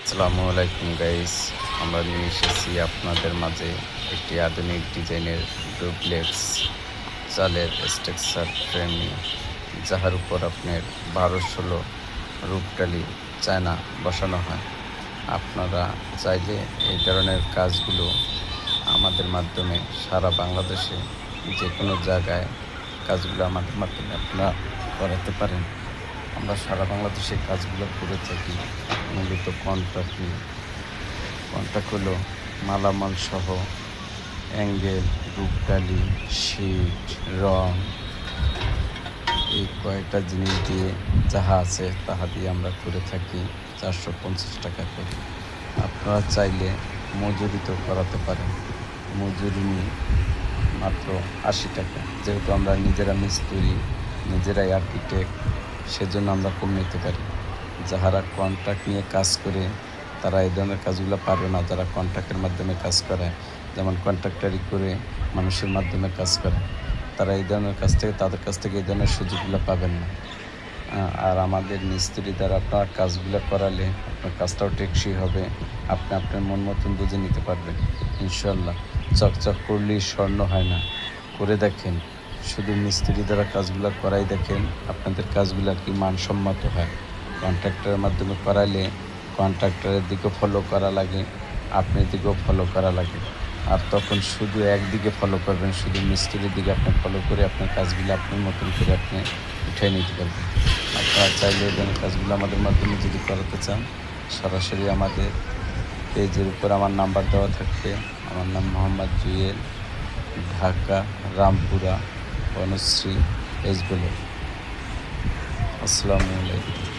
আসসালামু আলাইকুম গাইস, আমরা নিয়ে এসেছি আপনাদের মাঝে একটি আধুনিক ডিজাইনের ডুপ্লেক্স চালের স্ট্রাকচার ফ্রেম নিয়ে, যাহার উপর আপনার 12-16 রূপটালি চায়না বসানো হয়। আপনারা চাইলে এই ধরনের কাজগুলো আমাদের মাধ্যমে সারা বাংলাদেশে যে কোনো জায়গায় কাজগুলো আমাদের মাধ্যমে আপনারা করাতে পারেন। আমরা সারা বাংলাদেশে কাজগুলো করে থাকি মূলত কন্ট্রাক্ট হলো মালামাল সহ অ্যাঙ্গেল, রূপটালি, শীট, রং, এই কয়েকটা জিনিস দিয়ে যাহা আছে তাহা দিয়ে আমরা করে থাকি 450 টাকা করে। আপনারা চাইলে মজুরিতেও করাতে পারেন, মজুরি নিয়ে মাত্র 80 টাকা। যেহেতু আমরা নিজেরা মিস্ত্রি, নিজেরাই আর্কিটেক্ট, সেজন্য আমরা কম নিতে পারি। যাহারা কন্ট্রাক্ট নিয়ে কাজ করে তারা এই ধরনের কাজগুলো পারবে না। যারা কন্ট্রাক্টের মাধ্যমে কাজ করে, যেমন কন্ট্রাক্টারি করে মানুষের মাধ্যমে কাজ করে, তারা এই ধরনের কাজ থেকে তাদের কাছ থেকে এই ধরনের সুযোগগুলো পাবেন না। আর আমাদের মিস্ত্রি দ্বারা আপনার কাজগুলো করালে আপনার কাজটাও টেকসই হবে, আপনি আপনার মন মতন বুঝে নিতে পারবেন ইনশাল্লাহ। চকচক করলেই স্বর্ণ হয় না, করে দেখেন। শুধু মিস্ত্রি দ্বারা কাজগুলো করাই দেখেন আপনাদের কাজগুলো কি মানসম্মত হয়। কন্ট্রাক্টরের মাধ্যমে করাইলে কন্ট্রাক্টরের দিকেও ফলো করা লাগে, আপনার দিকেও ফলো করা লাগে। আর তখন শুধু একদিকে ফলো করবেন, শুধু মিস্ত্রির দিকে আপনি ফলো করে আপনার কাজগুলো আপনার মতন করে আপনি উঠিয়ে নিতে পারবেন। আপনারা চাইলে এই ধরনের কাজগুলো আমাদের মাধ্যমে যদি করাতে চান, সরাসরি আমাদের পেজের উপর আমার নাম্বার দেওয়া থাকবে। আমার নাম মোহাম্মদ জুয়েল, ঢাকা রামপুরা বনশ্রী এস বলে। আসসালামু আলাইকুম।